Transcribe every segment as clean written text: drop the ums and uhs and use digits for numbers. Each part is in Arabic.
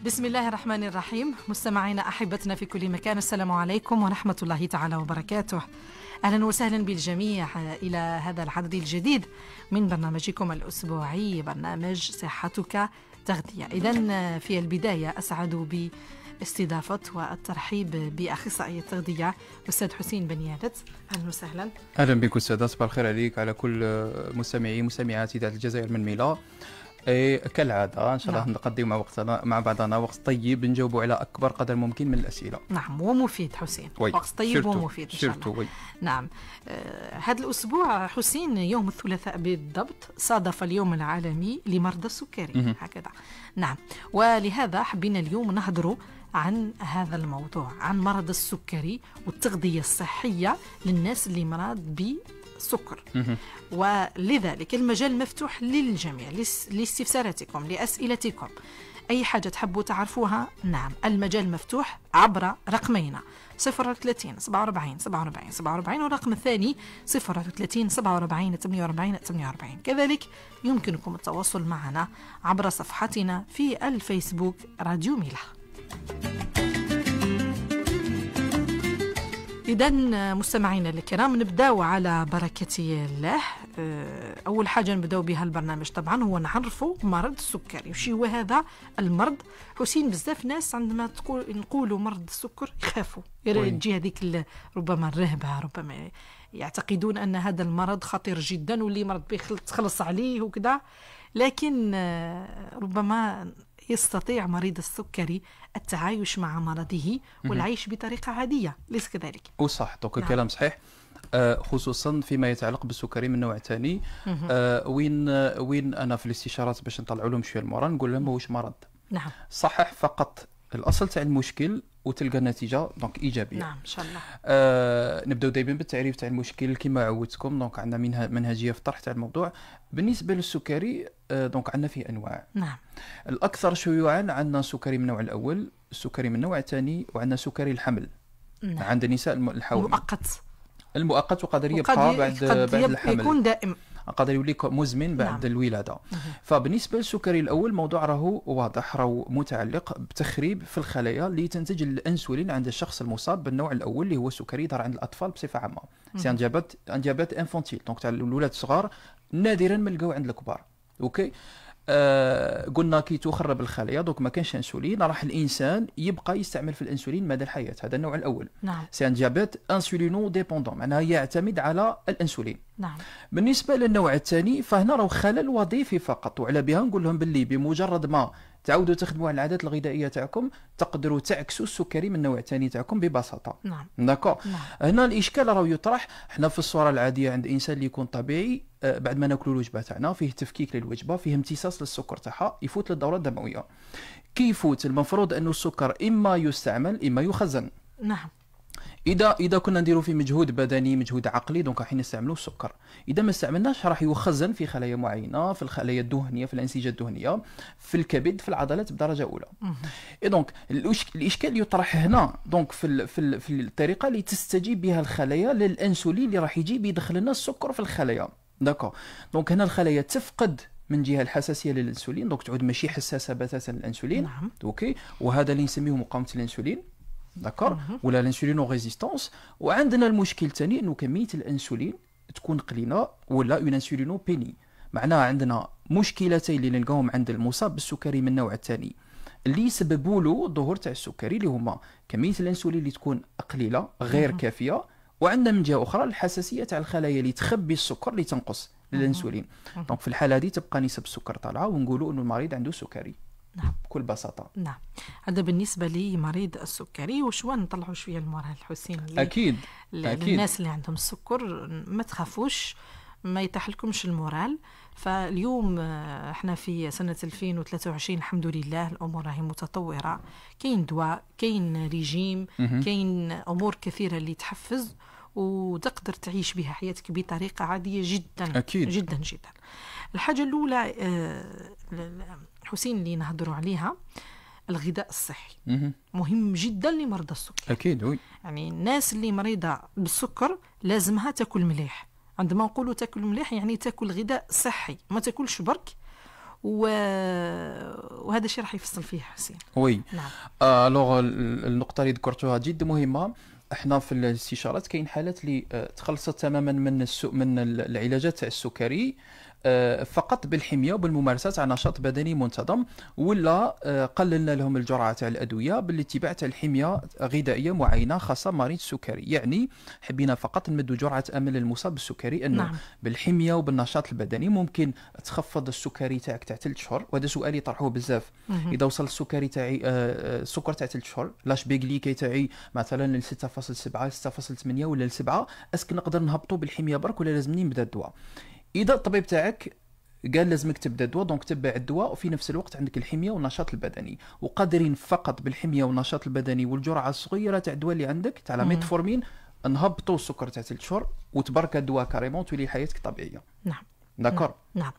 بسم الله الرحمن الرحيم. مستمعينا أحبتنا في كل مكان، السلام عليكم ورحمة الله تعالى وبركاته. أهلا وسهلا بالجميع إلى هذا العدد الجديد من برنامجكم الأسبوعي، برنامج صحتك تغذية. إذن في البداية أسعد باستضافة والترحيب بأخصائي التغذية أستاذ حسين بنيادت. أهلا وسهلا. أهلا بك أستاذ، صباح الخير عليك على كل مستمعي ومستمعات إذاعة الجزائر من ميلا. كالعادة إن شاء الله نقضي مع بعضنا وقت طيب نجاوبوا على أكبر قدر ممكن من الأسئلة. نعم، ومفيد حسين، وقت طيب ومفيد إن شاء الله. نعم، هذا الأسبوع حسين يوم الثلاثاء بالضبط صادف اليوم العالمي لمرضى السكري هكذا. نعم، ولهذا حبينا اليوم نهضروا عن هذا الموضوع، عن مرض السكري والتغذية الصحية للناس اللي مرض بالسكر. ولذلك المجال مفتوح للجميع، لاستفساراتكم، لأسئلتكم، أي حاجة تحبوا تعرفوها. نعم، المجال مفتوح عبر رقمينا 030 47 47 47 والرقم الثاني 030 47 48 48. كذلك يمكنكم التواصل معنا عبر صفحتنا في الفيسبوك راديو ميلا. إذن مستمعينا الكرام، نبداو على بركة الله. أول حاجة نبداو بها البرنامج طبعا هو نعرفوا مرض السكري. وشي هو هذا المرض؟ حسين، بزاف ناس عندما نقولوا مرض السكر يخافوا، تجي هذيك ربما الرهبة، ربما يعتقدون أن هذا المرض خطير جدا واللي مرض به تخلص عليه وكذا. لكن ربما يستطيع مريض السكري التعايش مع مرضه والعيش بطريقة عادية، ليس كذلك؟ وصح، دوك كلام صحيح، خصوصا فيما يتعلق بالسكري من نوع ثاني. وين أنا في الاستشارات باش نطلع لهم شوية المرة نقول لهم واش مرض. نعم، صحح فقط الأصل تاع المشكل وتلقى النتيجة دونك إيجابية. نعم إن شاء الله. نبداو دائما بالتعريف تاع المشكل كما عودتكم. دونك عندنا منهجية في الطرح تاع الموضوع. بالنسبة للسكري دونك عندنا فيه أنواع. نعم، الأكثر شيوعا عندنا سكري من النوع الأول، سكري من النوع الثاني، وعندنا سكري الحمل. نعم. عند النساء الحول المؤقت وقادر يبقى بعد الحمل، يكون دائم، قادر يولي مزمن بعد نعم. الولادة. فبالنسبة للسكري الأول موضوع راهو واضح، راهو متعلق بتخريب في الخلايا اللي تنتج الأنسولين عند الشخص المصاب بالنوع الأول اللي هو السكري يظهر عند الأطفال بصفة عامة. سي ان ديابيت انفونتيل، دونك تاع الولاد الصغار، نادرا ما نلقاو عند الكبار. اوكي، قلنا كي تخرب الخلايا دوك ما كانش انسولين، راح الانسان يبقى يستعمل في الانسولين مدى الحياه. هذا النوع الاول. نعم، سي ان ديابيت انسولينو ديبوندون، معناها يعتمد على الانسولين. نعم. بالنسبه للنوع الثاني فهنا راه خلل وظيفي فقط، وعلى بها نقول لهم باللي بمجرد ما تعودوا تخدموا على العادات الغذائيه تاعكم تقدروا تعكسوا السكري من النوع الثاني تاعكم ببساطه. نعم، داكور. نعم. هنا الاشكال راه يطرح، احنا في الصوره العاديه عند انسان اللي يكون طبيعي بعد ما ناكلوا الوجبه تاعنا فيه تفكيك للوجبه، فيه امتصاص للسكر تاعها، يفوت للدوره الدمويه. كي يفوت المفروض انه السكر اما يستعمل اما يخزن. نعم، اذا كنا نديروا في مجهود بدني مجهود عقلي دونك راح نستعملوا السكر. اذا ما استعملناش راح يخزن في خلايا معينه، في الخلايا الدهنيه، في الانسجه الدهنيه، في الكبد، في العضلات بدرجه اولى. دونك الاشكال يطرح هنا دونك في الطريقه اللي تستجيب بها الخلايا للانسولين اللي راح يجي يدخل لنا السكر في الخلايا. داكو، دونك هنا الخلايا تفقد من جهه الحساسيه للانسولين، دونك تعود ماشي حساسه بتاتا للانسولين. نعم. اوكي، وهذا اللي نسميه مقاومه الانسولين. داكور، ولا الانسولين ريزيستانس. وعندنا المشكل الثاني انه كميه الانسولين تكون قليله ولا اون انسولينو بيني، معناها عندنا مشكلتين اللي نلقاهم عند المصاب بالسكري من النوع الثاني اللي يسببوا له الظهور تاع السكري، اللي هما كميه الانسولين اللي تكون قليله غير كافيه، وعندنا من جهه اخرى الحساسيه تاع الخلايا اللي تخبي السكر اللي تنقص للانسولين. دونك في الحاله هذه تبقى نسب السكر طالعه ونقولوا انه المريض عنده سكري. نعم، بكل بساطه. نعم، هذا بالنسبه لمريض السكري. وشو نطلعوا شويه المورال حسين؟ اكيد الناس اللي عندهم السكر ما تخافوش، ما يتحلكمش المورال. فاليوم احنا في سنه 2023 الحمد لله الامور راهي متطوره، كاين دواء، كاين ريجيم، كاين امور كثيره اللي تحفز وتقدر تعيش بها حياتك بطريقه عاديه جدا. أكيد. جدا جدا. الحاجه الاولى حسين اللي نهضروا عليها الغذاء الصحي. مهم جدا لمرضى السكر. اكيد وي. يعني الناس اللي مريضه بالسكر لازمها تاكل مليح. عندما نقولوا تاكل مليح يعني تاكل غذاء صحي، ما تاكلش برك وهذا الشيء راح يفصل فيه حسين. وي نعم. الوغ النقطه اللي ذكرتوها جد مهمه. احنا في الاستشارات كاين حالات اللي تخلصت تماما من العلاجات تاع السكري فقط بالحميه وبالممارسات على نشاط بدني منتظم، ولا قللنا لهم الجرعه تاع الادويه بالاتباع تاع الحميه غذائيه معينه خاصه مريض السكري. يعني حبينا فقط نمدوا جرعه امل للمصاب بالسكري انه نعم. بالحميه وبالنشاط البدني ممكن تخفض السكري تاعك تاع 3 شهور. وهذا سؤال يطرحوه بزاف. اذا وصل السكري تاعي السكر تاع 3 شهور لاش بيغليكي تاعي مثلا ل 6.7 6.8 ولا ل 7، اسك نقدر نهبطوا بالحميه برك ولا لازمني نبدا الدواء؟ اذا الطبيب تاعك قال لازمك تبدا الدواء دونك تبع الدواء، وفي نفس الوقت عندك الحميه والنشاط البدني، وقادرين فقط بالحميه والنشاط البدني والجرعه الصغيره تاع الدواء اللي عندك تاع ميتفورمين نهبطوا السكر تاع 3 شهور وتبارك الدواء كاريمون تولي حياتك طبيعيه. نعم. داكور. نعم.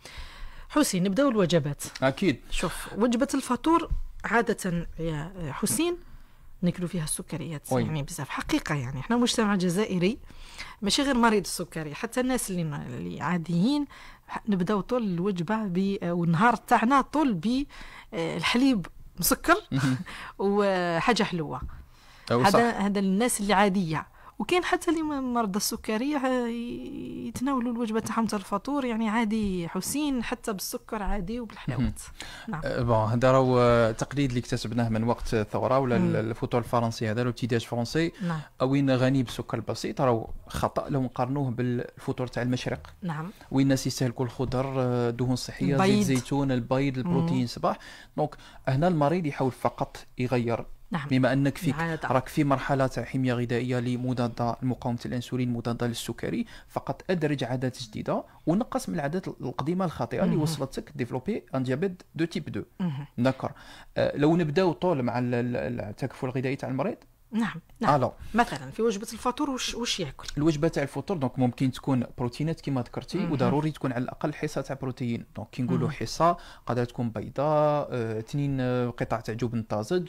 حسين نبداو الوجبات. اكيد. شوف وجبه الفطور عاده يا حسين ناكلوا فيها السكريات يعني بزاف حقيقه. يعني احنا مجتمع جزائري ماشي غير مريض السكري، حتى الناس اللي عاديين نبداو طول الوجبه والنهار تاعنا طول بالحليب مسكر وحاجه حلوه. هذا الناس اللي عاديه. وكاين حتى اللي مرضى السكري يتناولوا الوجبه تاعهم تاع الفطور يعني عادي حسين، حتى بالسكر عادي وبالحلاوات. نعم. هذا راهو تقليد اللي اكتسبناه من وقت الثوره ولا الفطور الفرنسي هذا الابتداج فرنسي. نعم. وين غني بالسكر البسيط راهو خطا لو نقارنوه بالفطور تاع المشرق. نعم. وين الناس يستهلكوا الخضر، دهون صحيه، زيت زيتون، البيض، البروتين صباح. دونك هنا المريض يحاول فقط يغير. نعم. بما انك فيك راك في مرحله تاع حميه غذائيه لمضاده لمقاومه الانسولين، مضاده للسكري، فقط ادرج عادات جديده ونقص من العادات القديمه الخاطئه اللي وصلتك ديفلوبي ان ديابيت دو تيب 2. داكور. لو نبداو طول مع التكافل الغذائي تاع المريض. نعم. نعم. مثلا في وجبه الفطور واش ياكل؟ الوجبه تاع الفطور دونك ممكن تكون بروتينات كما ذكرتي، وضروري تكون على الاقل حصه تاع بروتين. دونك كي نقولوا حصه قادره تكون بيضاء، 2 قطع تاع جبن طازج.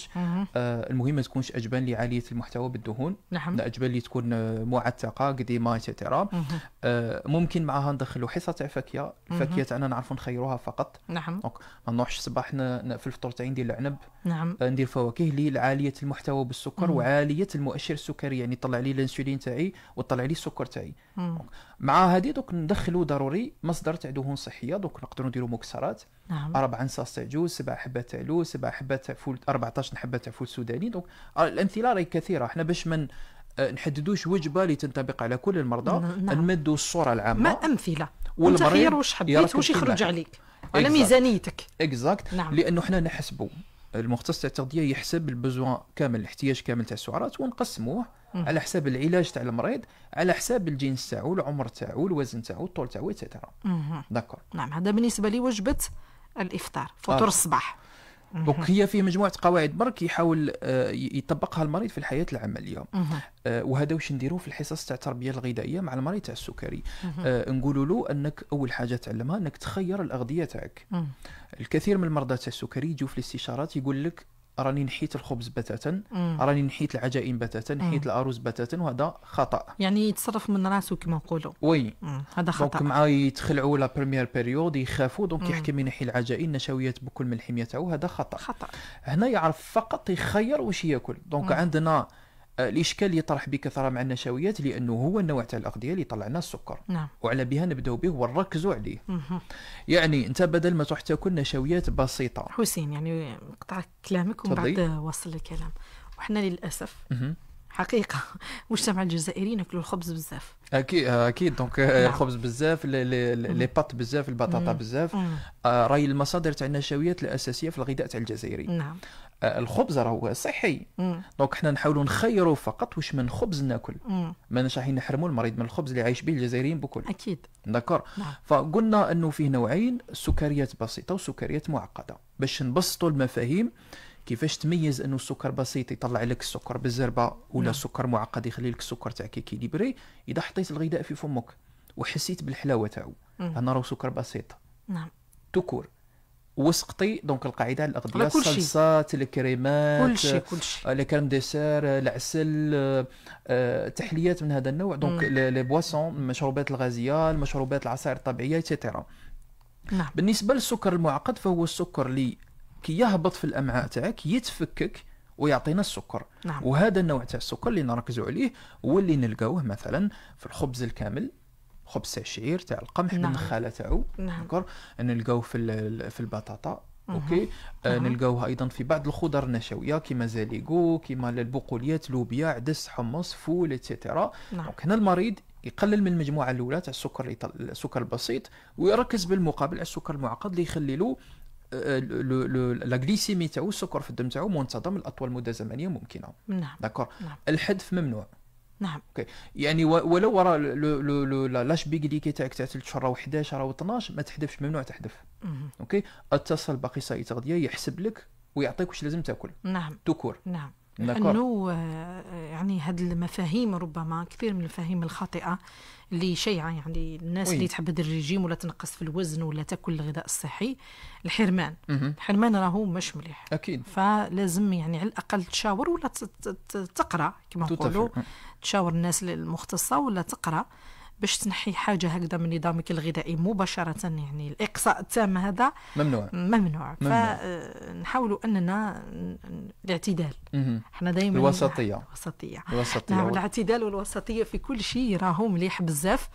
المهم ما تكونش اجبان اللي عاليه المحتوى بالدهون. نعم. لا، اجبان اللي تكون معتقه قديمه ايتترا. ممكن معها ندخلوا حصه تاع فاكهه. الفاكهه تاعنا نعرفوا نخيروها فقط. نعم. دونك ما نروحش الصباح في الفطور تاعي ندير العنب. نعم. ندير فواكه اللي عاليه المحتوى بالسكر وعاليه المؤشر السكري، يعني طلع لي الانسولين تاعي وطلع لي السكر تاعي. مع هذه دوك ندخلوا ضروري مصدر تاع دهون صحيه. دوك نقدروا نديروا مكسرات. نعم. 4 انصاص تاع جوز، 7 حبات تاع لوز، 7 حبات تاع فول، 14 حبه تاع فول سوداني. دونك الامثله راهي كثيره. احنا باش من نحددوش وجبه اللي تنطبق على كل المرضى. نعم. نمدوا الصوره العامه. ما امثله وانت خير واش حبيت واش يخرج عليك على ميزانيتك. اكزاكت. نعم. لانه احنا نحسبوا المختص تاع التغذيه يحسب البزوان كامل، الاحتياج كامل تاع السعرات، ونقسموه على حساب العلاج تاع المريض، على حساب الجنس تاعو، العمر تاعو، الوزن تاعو، الطول تاعو ايتترا. داكور. نعم. هذا بالنسبه لي وجبه الافطار، فطور الصباح. دونك هي فيه مجموعه قواعد برك يحاول يطبقها المريض في الحياه العمليه. وهذا واش نديروه في الحصص تاع التربيه الغذائيه مع المريض تاع السكري. نقولوا له انك اول حاجه تعلمها انك تخير الاغذيه تاعك. الكثير من المرضى تاع السكري يجوا في الاستشارات يقول لك راني نحيت الخبز بتاتا، راني نحيت العجائن بتاتا، نحيت الارز بتاتا، وهذا خطا. يعني يتصرف من راسه كما نقولوا. وي هذا خطا. دونك مع يتخلعوا لا بريمير بيريود يخافوا، دونك يحكم ينحي العجائن، النشويات بكل من الحميه تاعو، هذا خطا. هنا يعرف فقط يخير واش ياكل. دونك عندنا الاشكال اللي يطرح بكثره مع النشويات لانه هو النوع تاع الاغذيه اللي يطلع لنا السكر. نعم. وعلى بها نبداو به ونركزوا عليه. يعني انت بدل ما تروح تاكل نشويات بسيطه. حسين يعني نقطع كلامك ومن بعد وصل الكلام. وحنا للاسف حقيقه مجتمع الجزائريين ياكلوا الخبز بزاف. اكيد دونك الخبز بزاف، لي بات بزاف، البطاطا بزاف. راهي المصادر تاع النشويات الاساسيه في الغذاء تاع الجزائري. نعم. الخبز راهو صحي. دونك حنا نحاولوا نخيروا فقط واش من خبز ناكل. ماناش راح نحرموا المريض من الخبز اللي عايش به الجزائريين بكل. اكيد. داكور. فقلنا انه فيه نوعين، سكريات بسيطه وسكريات معقده. باش نبسطوا المفاهيم كيفاش تميز انه السكر بسيط يطلع لك السكر بالزربه، ولا السكر معقد يخلي لك السكر تاعك كيليبري. اذا حطيت الغذاء في فمك وحسيت بالحلاوه تاعو، انا راه سكر بسيط. نعم. تكور وسقطي. دونك القاعده على الاغذيه، الصلصات، الكريمات، كل شيء الكريم ديسير، العسل، تحليات من هذا النوع. دونك لي بواسون، المشروبات الغازيه، المشروبات العصائر الطبيعيه ايتترا. نعم. بالنسبه للسكر المعقد فهو السكر اللي كي يهبط في الامعاء تاعك يتفكك ويعطينا السكر. نعم. وهذا النوع تاع السكر اللي نركزوا عليه هو اللي نلقاوه مثلا في الخبز الكامل، خبز تاع الشعير تاع القمح بالنخاله تاعو. نعم. نلقاوه في البطاطا. اوكي. نلقاوها ايضا في بعض الخضر النشويه كما زاليغو، كما البقوليات، لوبيا، عدس، حمص، فول، اتسيتيرا. دونك هنا المريض يقلل من المجموعه الاولى تاع السكر البسيط ويركز بالمقابل على السكر المعقد اللي يخلي له لا غليسيمي تاعو، السكر في الدم تاعو منتظم لاطول مده زمنيه ممكنه. نعم. داكور. نعم. الحدث ممنوع. نعم. اوكي. يعني ولو ورا لاش بيغليكي تاعك تاع 3 شهور او 11 او 12 ما تحذفش، ممنوع تحذف. اوكي. اتصل باخصائي تغذيه يحسب لك ويعطيك واش لازم تاكل. نعم. توكور. نعم. لأنه يعني هذه المفاهيم ربما كثير من المفاهيم الخاطئة اللي شيعة، يعني الناس اللي تحب تدير الرجيم ولا تنقص في الوزن ولا تاكل الغذاء الصحي، الحرمان راهو مش مليح أكيد. فلازم يعني على الأقل تشاور ولا تقرأ كما نقولوا، تشاور الناس المختصة ولا تقرأ باش تنحي حاجة هكذا من نظامك الغذائي مباشرة. يعني الإقصاء التام هذا ممنوع. فنحاولوا أننا الاعتدال. احنا دائما الوسطية. نعم، الاعتدال والوسطية في كل شيء راهو مليح بزاف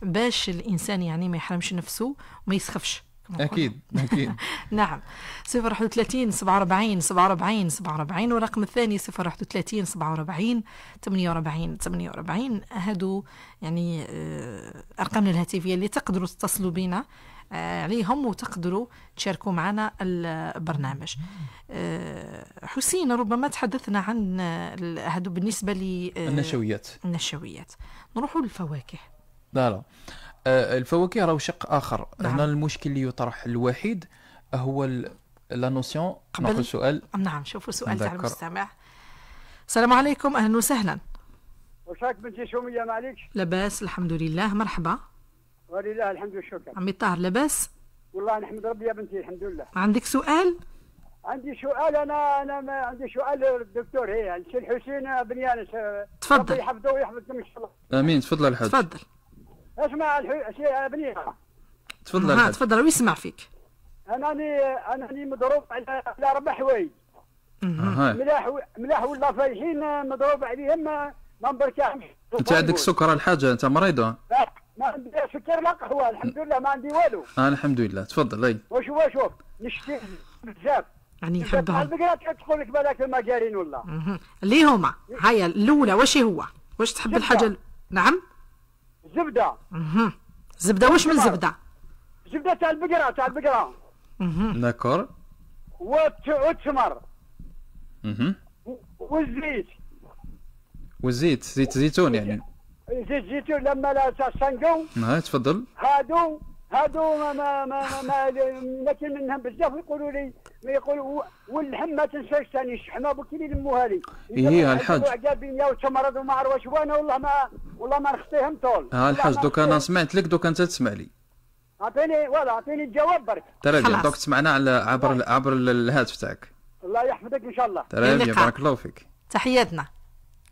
باش الإنسان يعني ما يحرمش نفسه وما يسخفش. أكيد. نعم. 031 47 47 47 والرقم الثاني 031 47 48. هادو يعني أرقامنا الهاتفية اللي تقدروا تتصلوا بنا عليهم وتقدروا تشاركوا معنا البرنامج. حسين، ربما تحدثنا عن هادو بالنسبة للنشويات. نروحوا للفواكه. لا الفواكه راهو شق اخر. نعم. هنا المشكل اللي يطرح الوحيد هو لا نوسيون. ناخذ سؤال. نعم، شوفوا سؤال تاع المستمع. السلام عليكم، اهلا وسهلا. وشاك بنتي شوميه معليك؟ لاباس الحمد لله، مرحبا. ولله الحمد والشكر. عمي طاهر لاباس؟ والله نحمد ربي يا بنتي الحمد لله. عندك سؤال؟ عندي سؤال. انا ما عندي سؤال للدكتور هي السي حسين بن يانس. تفضل. ربي يحفظه ويحفظكم ان شاء الله. امين. تفضل الحاج. تفضل. اسمع السي بن يانس. تفضل الحاج. تفضل ويسمع فيك. انني مضروب على 4 حوايج. ملاح ولا فايحين مضروب عليهم ما نبركاهمش. انت عندك سكر الحاجه؟ انت مريضه؟ لا ما عندي سكر لا قهوه الحمد لله ما عندي والو. الحمد لله. تفضل. اي وشوف نشتي بزاف يعني يحبها البقرات تقول لك بالك المجارين ولا اللي هما هيا الاولى واش تحب الحاجه نعم زبده. زبده واش من زبده؟ زبده تاع البقره. داكور. والتمر. والزيت زيت زيتون يعني. زيت زيتون لما لا تسنقوا. تفضل. هادو ما لكن منهم بزاف يقولوا لي واللحم ما تنساش ثاني الشحمه بكري يلموها لي. هي الحاج عجابين يا وتمرض وما عرفش وانا والله ما نخطيهم طول. الحاج دوك انا سمعت لك، دوك انت تسمع لي. اعطيني الجواب برك. ترى دوك تسمعنا على عبر الهاتف تاعك. الله يحفظك ان شاء الله. ترى بارك الله فيك. تحياتنا.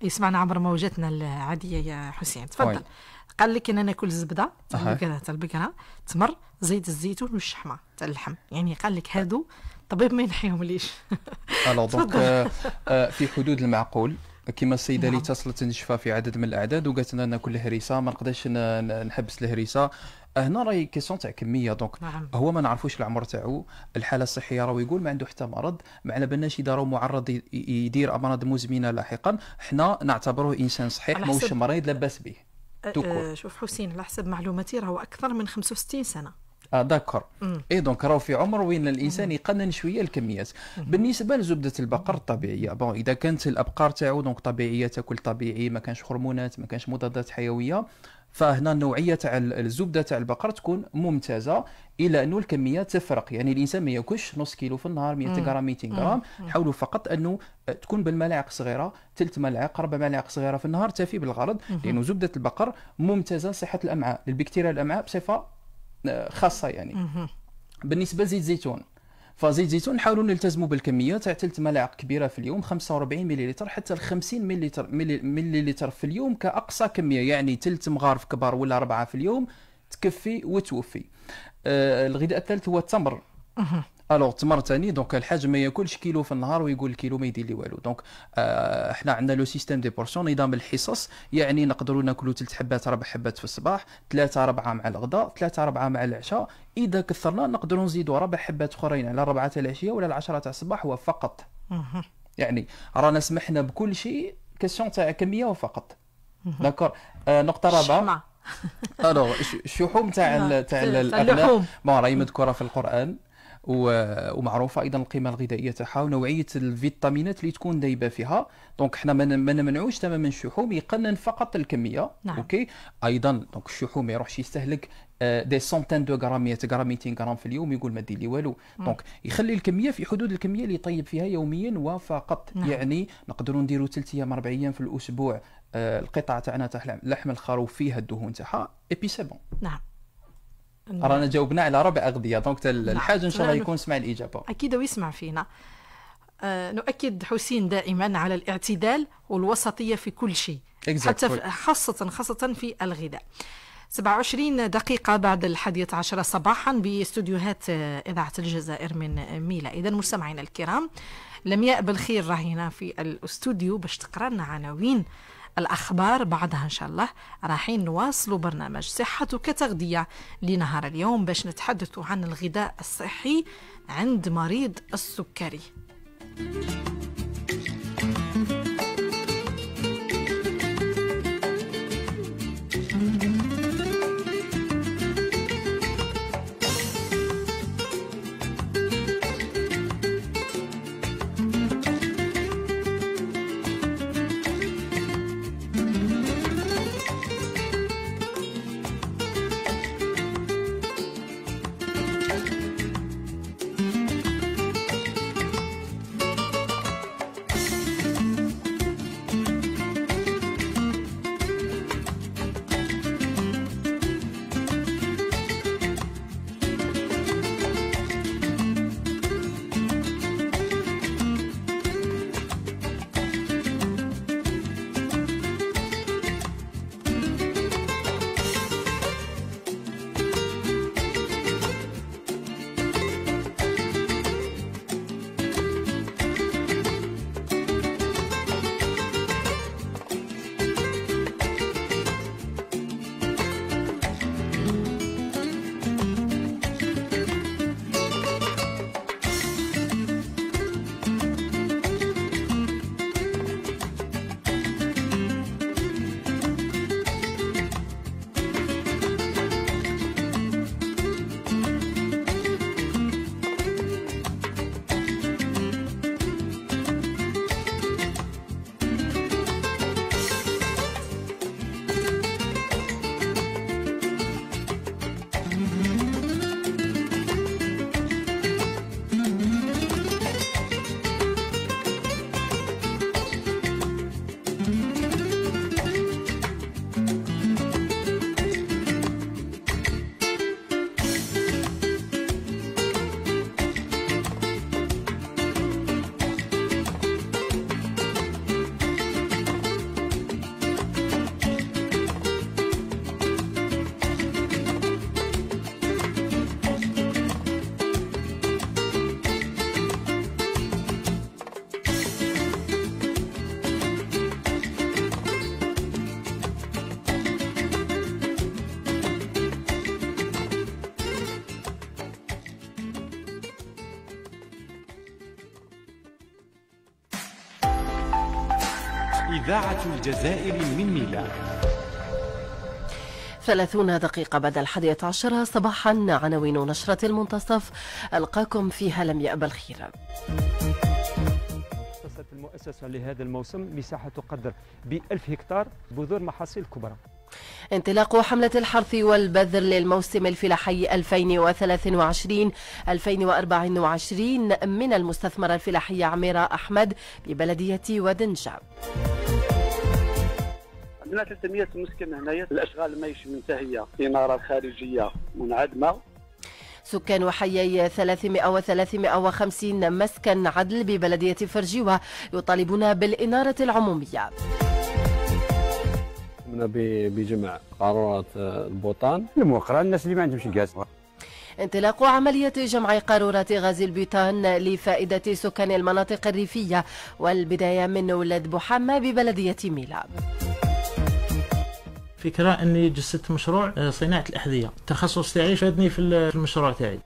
يسمعنا عبر موجتنا العاديه يا حسين. تفضل. قال لك ان ناكل الزبده تاع البقره، تمر، زيت الزيتون والشحمه تاع اللحم. يعني قال لك هادو طبيب ما ينحيهم ليش. دونك في حدود المعقول كما السيده اللي اتصلت نشفى في عدد من الاعداد وقالت لنا ناكل الهريسه، ما نقدرش نحبس الهريسه. هنا راهي كيسيون تاع كميه. دونك هو ما نعرفوش العمر تاعو، الحاله الصحيه راهو يقول ما عنده حتى مرض، ما على بالناش اذا راهو معرض يدير امراض مزمنه لاحقا. حنا نعتبروه انسان صحيح ماهوش مريض لاباس به. شوف حسين، على حسب معلوماتي راهو اكثر من 65 سنه. داكور. دونك راهو في عمر وين الانسان يقنن شويه الكميات. بالنسبه لزبده البقر الطبيعيه، اذا كانت الابقار تاعو دونك طبيعيه تاكل طبيعي، ما كانش هرمونات، ما كانش مضادات حيويه، فهنا النوعيه تاع الزبده تاع البقر تكون ممتازه، الا انه الكميات تفرق. يعني الانسان ما ياكلش نص كيلو في النهار، 100 غرام 200 غرام. حاولوا فقط انه تكون بالملاعق صغيره، 3 ملاعق 4 ملاعق صغيره في النهار تفي بالغرض، لانه زبده البقر ممتازه لصحه الامعاء، للبكتيريا الامعاء بصفه خاصه يعني. بالنسبه لزيت زيتون، فزيت الزيتون نحاولوا نلتزموا بالكميات تاع 3 ملاعق كبيره في اليوم، 45 مليلتر حتى ل 50 مليلتر في اليوم كاقصى كميه. يعني 3 مغارف كبار ولا 4 في اليوم تكفي وتوفي. الغذاء الثالث هو التمر. الوغ التمر ثاني دونك الحاج ما ياكلش كيلو في النهار ويقول الكيلو ما يدير لي والو. دونك احنا عندنا لو سيستيم دي بورسيون، نظام الحصص، يعني نقدروا ناكلوا 3 حبات 4 حبات في الصباح، 3 4 مع الغداء، 3 4 مع العشاء. اذا كثرنا نقدروا نزيدوا 4 حبات اخرين على 4 تاع العشيه ولا 10 تاع الصباح وفقط. يعني رانا سمحنا بكل شيء، كيسيون تاع كميه وفقط. داكور. نقطه رابعه الوغ الشحوم تاع الاغنام راهي مذكوره في القران ومعروفه ايضا القيمه الغذائيه تاعها ونوعيه الفيتامينات اللي تكون دايبه فيها. دونك حنا ما نمنعوش تماما الشحوم، يقنن فقط الكميه. اوكي. ايضا دونك الشحوم ما يروحش يستهلك دي سونتين دو غرام، 100 غرام 200 غرام في اليوم يقول ما دير لي والو. دونك يخلي الكميه في حدود الكميه اللي يطيب فيها يوميا وفقط. يعني نقدروا نديروا 3 ايام 4 ايام في الاسبوع القطعه تاعنا تاع لحم الخروف فيها الدهون تاعها اي سي بون. نعم. رانا جاوبنا على 4 اغذيه. دونك الحاجه ان شاء الله يكون سمع الاجابه. اكيد ويسمع فينا. نؤكد حسين دائما على الاعتدال والوسطيه في كل شيء، حتى خاصه في الغذاء. 27 دقيقة بعد 11 صباحا باستوديوهات إذاعة الجزائر من ميلا. إذا مستمعينا الكرام، لمياء بالخير راهينا في الاستوديو باش تقرأ لنا عناوين الأخبار. بعدها إن شاء الله رايحين نواصلوا برنامج صحتك تغذية لنهار اليوم باش نتحدثوا عن الغذاء الصحي عند مريض السكري. إذاعة الجزائر من ميلا. 30 دقيقة بعد 11 صباحا، عناوين نشرة المنتصف ألقاكم فيها لمياء بالخير. خصصت المؤسسة لهذا الموسم مساحة تقدر ب1000 هكتار بذور محاصيل كبرى. انطلاق حملة الحرث والبذر للموسم الفلاحي 2023-2024 من المستثمرة الفلاحية عميرة أحمد ببلدية ودنجة. عندنا 300 مسكن هنايا، الاشغال المعيش منتهيه، اناره خارجيه منعدمه. سكان حيي 300 و350 مسكن عدل ببلديه فرجيوه يطالبون بالاناره العموميه. قمنا بجمع قارورات البوطان الموقرة الناس اللي ما عندهمش غاز. انطلاق عملية جمع قارورات غاز البيتان لفائدة سكان المناطق الريفية، والبداية من ولد بوحمة ببلدية ميلا. فكرة أني جسدت مشروع صناعة الأحذية، التخصص تاعي فادني في المشروع تاعي.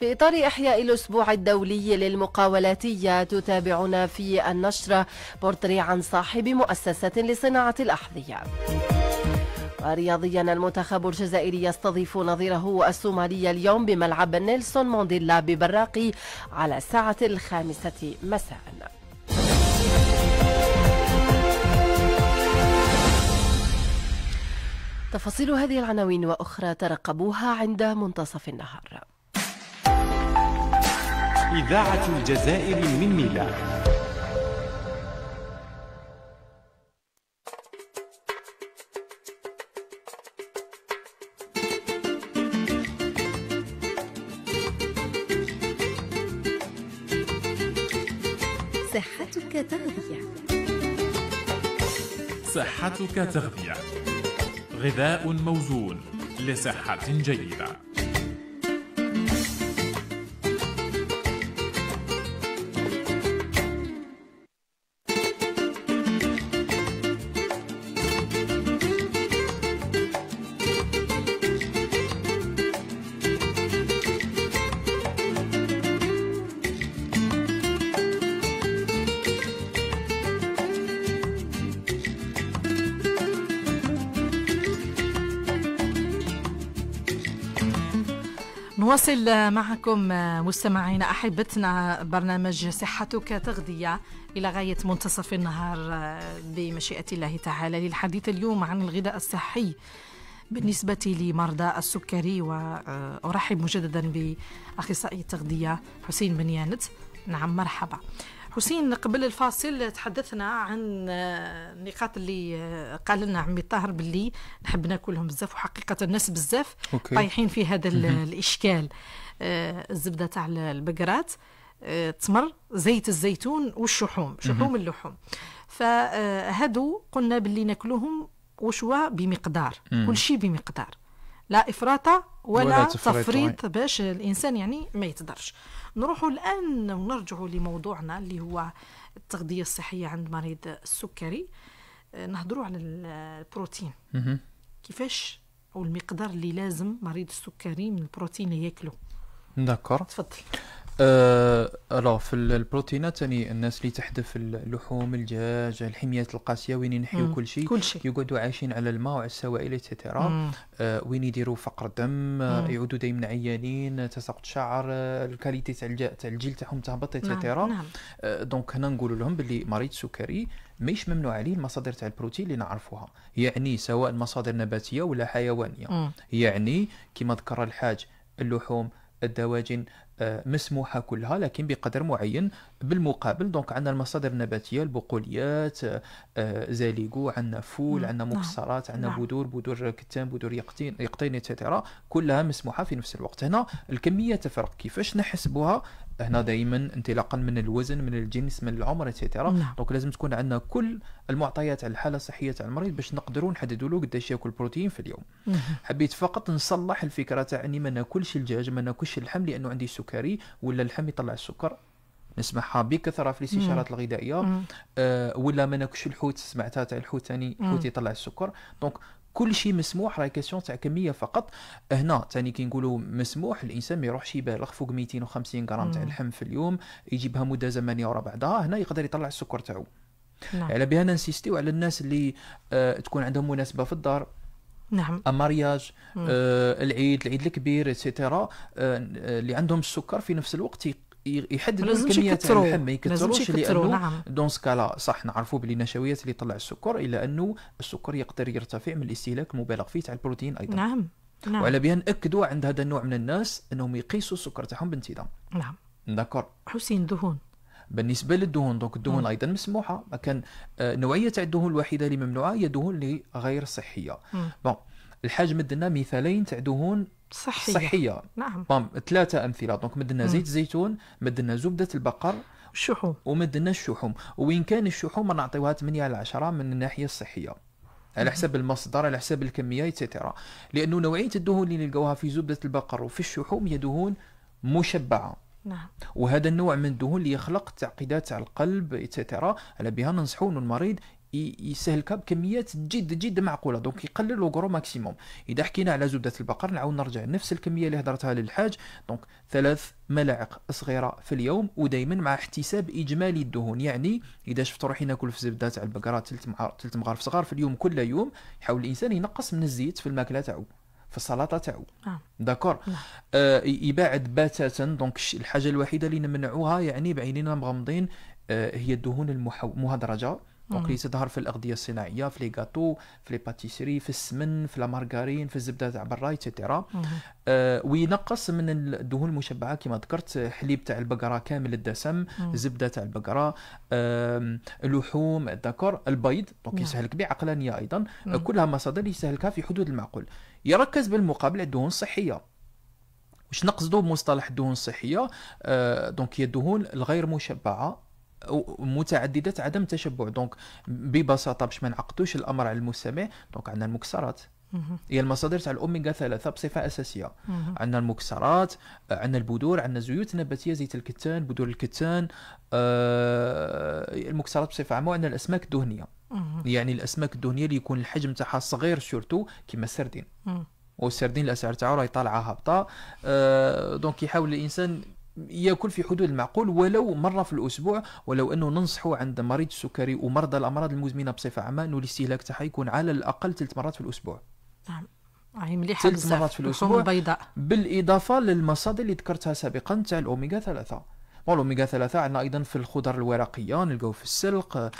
في إطار إحياء الأسبوع الدولي للمقاولاتية، تتابعنا في النشرة بورتري عن صاحب مؤسسة لصناعة الأحذية. ورياضيا، المنتخب الجزائري يستضيف نظيره الصومالي اليوم بملعب نيلسون مانديلا ببراقي على الساعة 5 مساء. تفاصيل هذه العناوين وأخرى ترقبوها عند منتصف النهار. إذاعة الجزائر من ميلا. صحتك تغذية. صحتك تغذية، غذاء موزون لصحة جيدة. نواصل معكم مستمعينا أحبتنا برنامج صحتك تغذية إلى غاية منتصف النهار بمشيئة الله تعالى، للحديث اليوم عن الغذاء الصحي بالنسبة لمرضى السكري. وأرحب مجددا بأخصائي التغذية حسين بنيانت. نعم، مرحبا حسين. قبل الفاصل تحدثنا عن النقاط اللي قال لنا عمي طاهر باللي نحب ناكلهم بزاف، وحقيقة الناس بزاف طايحين في هذا الإشكال. الزبدة تاع البقرات، تمر، زيت الزيتون والشحوم، شحوم اللحوم. فهادو قلنا باللي ناكلوهم وشوا بمقدار، كل شيء بمقدار، لا إفراط ولا تفريط باش الإنسان يعني ما يتضرش. نروحوا الآن ونرجعوا لموضوعنا اللي هو التغذية الصحية عند مريض السكري. نهضروا على البروتين، كيفاش أو المقدار اللي لازم مريض السكري من البروتين ياكله. داكور، تفضل. في البروتينات تاني الناس اللي تحذف اللحوم، الدجاج، الحميات القاسيه، وين ينحيوا كل شيء، يقعدوا عايشين على الماء وعلى السوائل ايتترا، وين يديروا فقر دم، يعودوا دائما عيانين، تساقط شعر، الكاليتي تاع الجلد تاعهم تهبط ايتترا. دونك هنا نقول لهم باللي مريض سكري ماهيش ممنوع عليه المصادر تاع البروتين اللي نعرفوها، يعني سواء مصادر نباتيه ولا حيوانيه. يعني كما ذكر الحاج، اللحوم، الدواجن مسموحة كلها، لكن بقدر معين. بالمقابل دونك عندنا المصادر النباتية، البقوليات، زاليغو، عندنا فول، عندنا مكسرات، عندنا بذور كتان، بذور يقطين اتسيتيرا، كلها مسموحة في نفس الوقت. هنا الكمية تفرق، كيفاش نحسبوها؟ هنا دائما انطلاقا من الوزن، من الجنس، من العمر اتسيتيرا. دونك لازم تكون عندنا كل المعطيات على الحالة الصحية تاع المريض باش نقدروا نحددوا له قداش ياكل بروتين في اليوم. حبيت فقط نصلح الفكرة تاع اني ما ناكلش الدجاج، ما ناكلش اللحم لانه عندي سكري، ولا اللحم يطلع السكر، نسمعها بكثره في الاستشارات الغذائيه. ولا ما ناكلش الحوت، سمعتها تاع الحوت ثاني، الحوت يطلع السكر. دونك كل شيء مسموح، راهي كيسيون تاع كميه فقط. هنا ثاني كي نقولوا مسموح، الانسان ما يروحش يبالغ فوق 250 غرام تاع اللحم في اليوم، يجيبها مده زمنيه ورا بعضها، هنا يقدر يطلع السكر تاعو. على بها ننسيستيو على الناس اللي تكون عندهم مناسبه في الدار، المارياج، العيد الكبير اتسيتيرا، اللي عندهم السكر في نفس الوقت يحددوا الكميه تاع اللحم، ما يكثروش، لانه دون سكالا صح نعرفوا بلي النشويات اللي يطلع السكر، الا انه السكر يقدر يرتفع من الاستهلاك المبالغ فيه تاع البروتين ايضا. نعم. وعلى بها ناكدوا عند هذا النوع من الناس انهم يقيسوا السكر تاعهم بانتظام. داكور. حسين، دهون، بالنسبه للدهون، دونك الدهون ايضا مسموحه، لكن نوعيه تاع الدهون الوحيده اللي ممنوعه هي الدهون اللي غير صحيه. بون، الحاج مدنا مثالين تاع دهون صحيه. نعم. 3 امثله. دونك مدنا زيت الزيتون، مدنا زبده البقر، الشحوم، ومدنا الشحوم. وين كان الشحوم نعطيوها 8/10 من الناحيه الصحيه. على حسب المصدر، على حسب الكميه ايتترا. لانه نوعيه الدهون اللي نلقاوها في زبده البقر وفي الشحوم هي دهون مشبعه. نعم. وهذا النوع من الدهون اللي يخلق تعقيدات على القلب ايتترا. على بها ننصحوا انه المريض يستهلكها بكميات جد معقوله، دونك يقلل لو غرو ماكسيموم. اذا حكينا على زبده البقر نعاود نرجع نفس الكميه اللي هضرتها للحاج، دونك 3 ملاعق صغيره في اليوم، ودائما مع احتساب اجمالي الدهون. يعني اذا شفت روحي ناكل في زبده تاع البقره 3 مغارف صغار في اليوم كل يوم، يحاول الانسان ينقص من الزيت في الماكله تاعو، في السلطه تاعو. داكور. يبعد باتاتا. دونك الحاجه الوحيده اللي نمنعوها يعني بعينينا مغمضين هي الدهون المهدرجه، دونك اللي تظهر في الاغذيه الصناعيه، في لي غاتو، في لي باتيسري، في السمن، في المارغرين، في الزبده تاع برا ايتترا. وينقص من الدهون المشبعه كما ذكرت، حليب تاع البقره كامل الدسم، زبده تاع البقره، اللحوم، داكور، البيض، دونك يستهلك بعقلانيه ايضا. كلها مصادر يستهلكها في حدود المعقول. يركز بالمقابل على الدهون الصحيه. واش نقصدوا بمصطلح الدهون الصحيه؟ دونك هي الدهون الغير مشبعه متعدده عدم التشبع. دونك ببساطه باش ما نعقدوش الامر على المستمع، دونك عندنا المكسرات هي المصادر تاع الاوميغا 3 بصفه اساسيه. عندنا المكسرات، عندنا البذور، عندنا الزيوت النباتيه، زيت الكتان، بذور الكتان، المكسرات بصفه عامه. وعندنا الاسماك الدهنيه، يعني الاسماك الدهنيه اللي يكون الحجم تاعها صغير سورتو كيما السردين. والسردين الاسعار تاعو راهي طالعه هابطه. دونك يحاول الانسان ياكل في حدود المعقول ولو مره في الاسبوع. ولو انه ننصحوا عند مريض السكري ومرضى الامراض المزمنه بصفه عامه انه الاستهلاك تاعها يكون على الاقل 3 مرات في الاسبوع. نعم، هي مليحه بزاف. 3 مرات في الاسبوع بيضاء، بالاضافه للمصادر اللي ذكرتها سابقا تاع الاوميغا 3. والاوميغا 3 عندنا ايضا في الخضر الورقيه، نلقاو في السلق.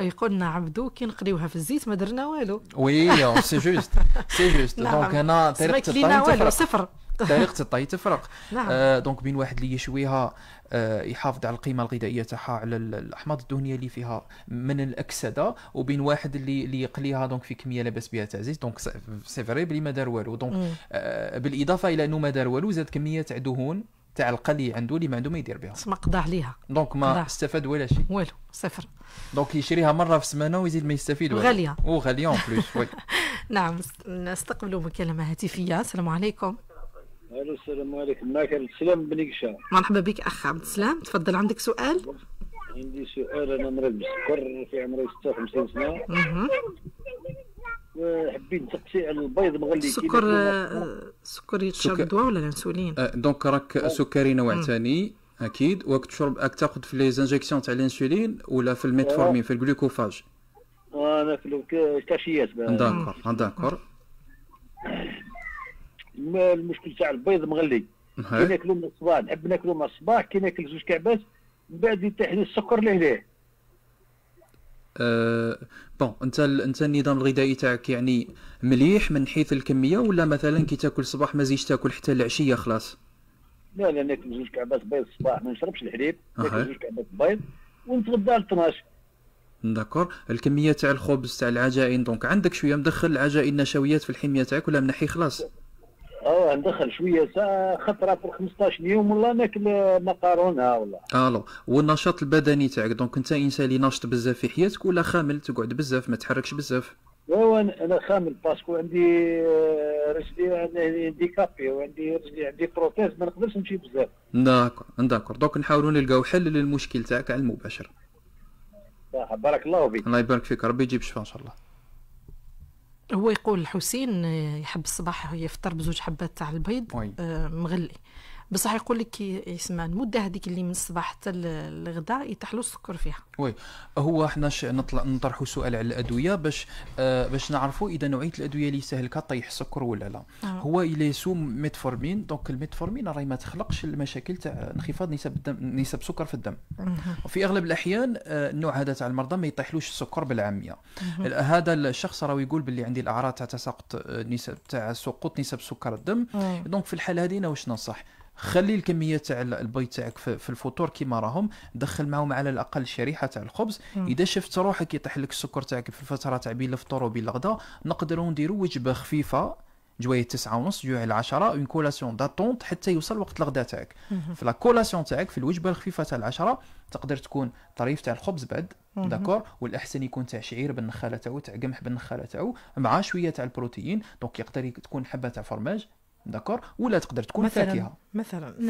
يقولنا عبدو كي نقريوها في الزيت ما درنا والو. وي سي جوست دونك انا طريقه الطهي صفر. طريقه الطهي تفرق. دونك بين واحد اللي يشويها يحافظ على القيمه الغذائيه تاعها على الاحماض الدهنيه اللي فيها من الاكسده، وبين واحد اللي يقليها دونك في كميه لاباس بها تاع زيت. دونك سي فري بلي ما دار والو. دونك بالاضافه الى انه ما دار والو، زاد كميه تاع دهون تاع القلي عنده اللي ما عنده ما يدير بها، ما قضى عليها. دونك ما استفاد ولا شيء، والو، صفر. دونك يشريها مره في السمانه ويزيد ما يستفيد والو. غاليه وغاليه اون بليس. وي نعم. نستقبلوا مكالمه هاتفيه. السلام عليكم. الو السلام عليكم. معك عبد السلام بن قشا. مرحبا بك اخ عبد السلام، تفضل. عندك سؤال؟ عندي سؤال. انا مريض بالسكر في عمري 56 سنه. حبيت نسقسي على البيض مغلي. السكر يتشرب دواء ولا الانسولين؟ دونك راك سكري نوع ثاني اكيد. وقت تشرب تاخذ في لي انجيكسيون تاع الانسولين ولا في الميتفورمين في الجلوكوفاج؟ انا في الكاشيات. داكور. المشكل تاع البيض مغلي كي ناكلو من الصباح، نحب ناكلو مع الصباح، كي ناكل 2 كعبات من بعد يتيح لي السكر لهليه. بون انت النظام الغذائي تاعك يعني مليح من حيث الكميه، ولا مثلا كي تاكل الصباح ما زيدش تاكل حتى العشيه خلاص؟ لا ناكل 2 كعبات بيض الصباح، ما نشربش الحليب، ناكل 2 كعبات بيض ونتغدى على 12. داكور. الكميه تاع الخبز تاع العجائن، دونك عندك شويه مدخل العجائن النشويات في الحميه تاعك ولا منحي خلاص؟ ندخل شويه خطره في 15 يوم والله ناكل مقارونه والله. والنشاط البدني تاعك، دونك انت انسان اللي ناشط بزاف في حياتك ولا خامل تقعد بزاف ما تحركش بزاف؟ انا خامل باسكو عندي رجلي هانديكابي وعندي رجلي عندي بروتيز ما نقدرش نمشي بزاف. داكور. دونك نحاولوا نلقاو حل للمشكل تاعك على المباشر. صح، بارك الله فيك. الله يبارك فيك، ربي يجيب شفاء ان شاء الله. هو يقول حسين يحب الصباح يفطر ب2 حبات تاع البيض مغلي، بصح يقول لك يسمع المده هذيك اللي من الصباح حتى الغداء يتحلو السكر فيها. وي هو احنا نطرحوا سؤال على الادويه باش نعرفوا اذا نوعيه الادويه اللي يستهلكها طيح السكر ولا لا. هو الى سوم ميتفورمين، دونك الميتفورمين راهي ما تخلقش المشاكل تاع انخفاض نسب السكر في الدم. وفي اغلب الاحيان النوع هذا تاع المرضى ما يطيحلوش السكر بالعاميه. هذا الشخص راه يقول باللي عندي الاعراض تاع تساقط سقوط نسب سكر الدم. دونك في الحاله هذه انا واش ننصح؟ خلي الكميه تاع البيض تاعك في الفطور كيما راهم، دخل معهم على الاقل شريحه تاع الخبز. اذا شفت روحك يطيح لك السكر تاعك في الفتره تاع بين الفطور وبين الغداء، نقدروا نديروا وجبه خفيفه جوايه 9:30 جوع على 10 اون كولاسيون داتونت حتى يوصل وقت الغداء تاعك. في لا كولاسيون تاعك في الوجبه الخفيفه تاع العشرة تقدر تكون طريف تاع الخبز بعد داكور، والاحسن يكون تاع شعير بالنخاله تاعو، تاع قمح بالنخاله تاعو، مع شويه تاع البروتين. دونك يقدر تكون حبه تاع فرماج داكور، ولا تقدر تكون مثلا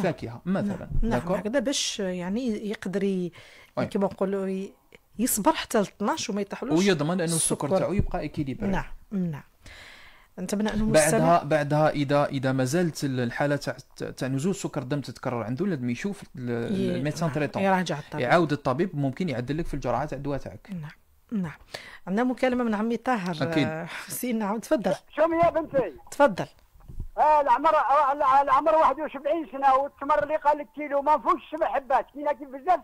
فاكهه مثلا داكور هكذا باش يعني يقدر كيما نقولوا يصبر حتى ل 12 وما يطيحلوش، ويضمن انه السكر تاعو يبقى اكيليبر. نعم. نتمنى انه بعدها اذا ما زالت الحاله تاع نزول سكر الدم تتكرر عنده، لازم يشوف الميدسان تريتون، يعاود الطبيب، ممكن يعدل لك في الجرعه تاع الدواء تاعك. نعم. عندنا مكالمه من عمي طاهر. حسين نعم تفضل. شومي يا بنتي تفضل. العمر 71 سنه، والتمر اللي قال لك كيلو ما فوقش 7 حبات، كاينه كيف بزاف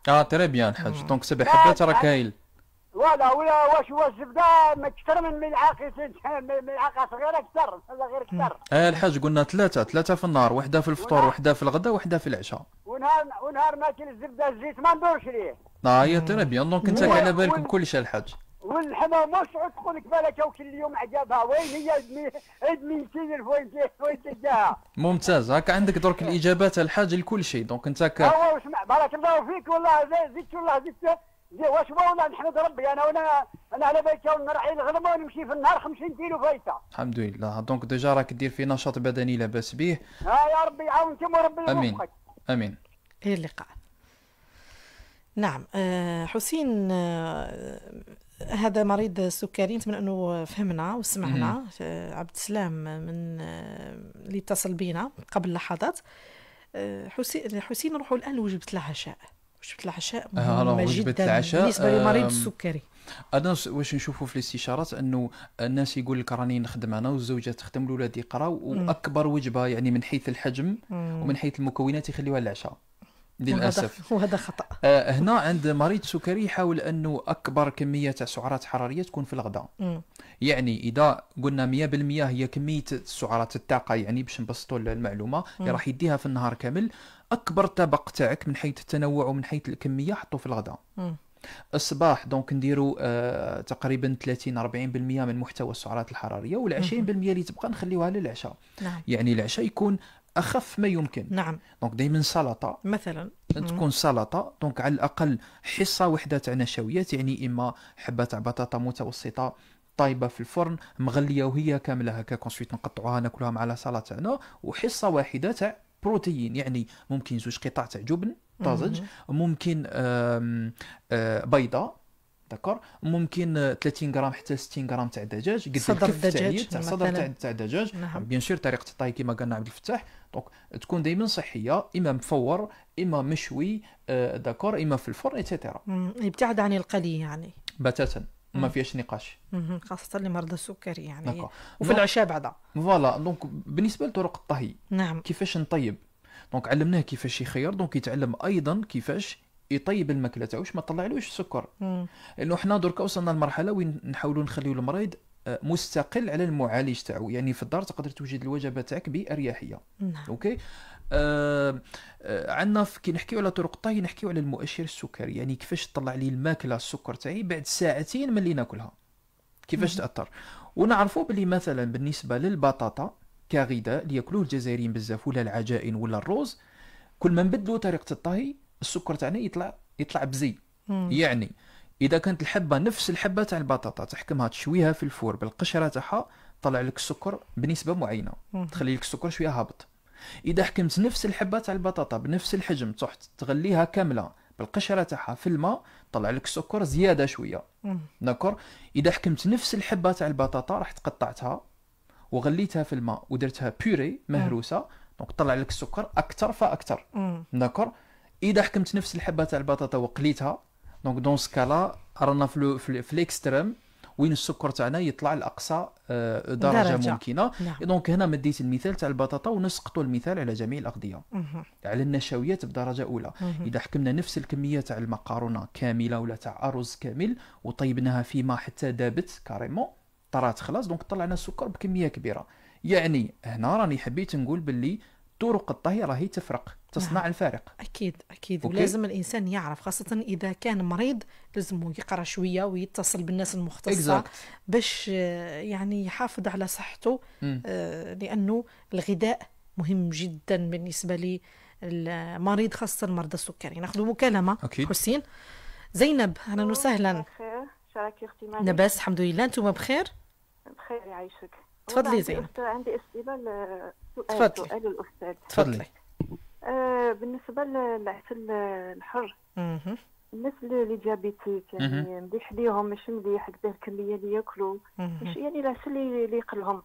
7. تري بيان حاج. دونك 7 حبات راك هايل. ولا واش هو الزبده اكثر من ملعقه صغيره اكثر ولا غير اكثر؟ الحاج قلنا ثلاثه في النهار، وحده في الفطور، وحده في الغداء، وحده في العشاء. ونهار ماكل الزبده الزيت ما ندورش ليه. يا تري بيان. دونك انت على بالك بكل شيء الحاج. والحمام واش تقول لك بالك كل يوم عجبها، وين هي ادمي كيلف وين تلقاها؟ ممتاز. هاك عندك درك الاجابات الحاج لكل شيء. دونك انت اسمع بارك الله فيك والله زدت والله زدت واش والله نحمد ربي. انا على بالك نرعي الغنم ونمشي في النهار 50 كيلو فايته. الحمد لله. دونك ديجا راك دير في نشاط بدني لاباس به. يا ربي يعاونكم وربي يوفقك. امين. الى اللقاء. نعم. حسين هذا مريض سكري، نتمنى انه فهمنا وسمعنا. عبد السلام من اللي اتصل بينا قبل لحظات. حسين نروحوا الان لوجبه العشاء. وجبه العشاء مهمه جدا بالنسبه لمريض السكري. انا واش نشوفوا في الاستشارات انه الناس يقول لك راني نخدم انا والزوجه تخدم، الاولاد يقراو، واكبر وجبه يعني من حيث الحجم ومن حيث المكونات يخليوها العشاء للاسف. وهذا خطا. هنا عند مريض سكري يحاول انه اكبر كميه تاع سعرات حراريه تكون في الغداء. يعني اذا قلنا 100% هي كميه السعرات الطاقه، يعني باش نبسطوا المعلومه اللي راح يديها في النهار كامل، اكبر طبق تاعك من حيث التنوع ومن حيث الكميه حطوه في الغداء. الصباح دونك نديروا تقريبا 30-40% من محتوى السعرات الحراريه، وال20% اللي تبقى نخليوها للعشاء. يعني العشاء يكون اخف ما يمكن. دونك دائما سلطه مثلا تكون سلطه، دونك على الاقل حصه وحده تاع نشويات، يعني اما حبه تاع بطاطا متوسطه طايبه في الفرن مغليه وهي كامله هكا، كونسويت نقطعوها ناكلوها مع لا سلطه تاعنا، وحصه واحده تاع بروتين، يعني ممكن 2 قطع تاع جبن طازج، ممكن بيضه داكور، ممكن 30 غرام حتى 60 غرام تاع دجاج، قد صدر الدجاج تاع صدر تاع دجاج. بيان سور طريقه الطهي كما قالنا عبد الفتاح، دونك تكون دائما صحيه، اما مفور اما مشوي داكور، اما في الفرن ايتترا. يبتعد عن القلي يعني بتاتا، ما فيهاش نقاش، خاصه لمرضى السكري يعني. وفي العشاء بعدها فوالا. دونك بالنسبه لطرق الطهي كيفاش نطيب، دونك علمناه كيفاش يخير، دونك يتعلم ايضا كيفاش يطيب الماكله تاعو ما طلعلوش السكر. لانه حنا درك وصلنا لمرحله وين نحاولوا نخليو المريض مستقل على المعالج تاعو، يعني في الدار تقدر توجد الوجبه تاعك باريحيه. اوكي. عندنا كي نحكيو على طرق الطهي نحكيو على المؤشر السكري، يعني كيفاش تطلع لي الماكله السكر تاعي بعد ساعتين من اللي ناكلها، كيفاش تاثر. ونعرفوا بلي مثلا بالنسبه للبطاطا كغذاء اللي ياكلوه الجزائريين بزاف، ولا العجائن ولا الرز، كل ما نبدلوا طريقه الطهي السكر تاعنا يطلع بزي. يعني اذا كانت الحبه نفس الحبه تاع البطاطا تحكمها تشويها في الفور بالقشره تاعها، طلع لك السكر بنسبه معينه، تخلي لك السكر شويه هابط. اذا حكمت نفس الحبه تاع البطاطا بنفس الحجم تروح تغليها كامله بالقشره تاعها في الماء، طلع لك السكر زياده شويه. داكور. اذا حكمت نفس الحبه تاع البطاطا راح قطعتها وغليتها في الماء ودرتها بيوري مهروسه، دونك طلع لك السكر اكثر فاكثر. داكور. اذا حكمت نفس الحبه تاع البطاطا وقليتها، دونك دون سكالا رانا في الاكستريم وين السكر تاعنا يطلع لاقصى درجه ممكنه. دونك هنا مديت المثال تاع البطاطا ونسقطوا المثال على جميع الاغذيه، على النشويات بدرجه اولى. اذا حكمنا نفس الكميه تاع المقارونه كامله ولا تاع ارز كامل وطيبناها في ماء حتى دابت كاريمون طرات خلاص، دونك طلعنا السكر بكميه كبيره. يعني هنا راني حبيت نقول باللي طرق الطهي راهي تفرق. تصنع الفارق. اكيد ولازم الانسان يعرف، خاصه اذا كان مريض لازم يقرا شويه ويتصل بالناس المختصه باش يعني يحافظ على صحته. لانه الغذاء مهم جدا بالنسبه لي المريض، خاصه مرضى السكري. ناخذ مكالمه. حسين. زينب، اهلا وسهلا. بخير، شراكي اختي معك؟ لاباس الحمد لله، انتم بخير؟ بخير يعيشك. تفضلي زينب. عندي استفسار سؤال الاستاذ. تفضلي. بالنسبه للعسل الحر، الناس اللي ديابيتيك يعني مليح ليهم ماشي مليح هكذا الكميه اللي ياكلوا، ماشي يعني العسل اللي يقلهم.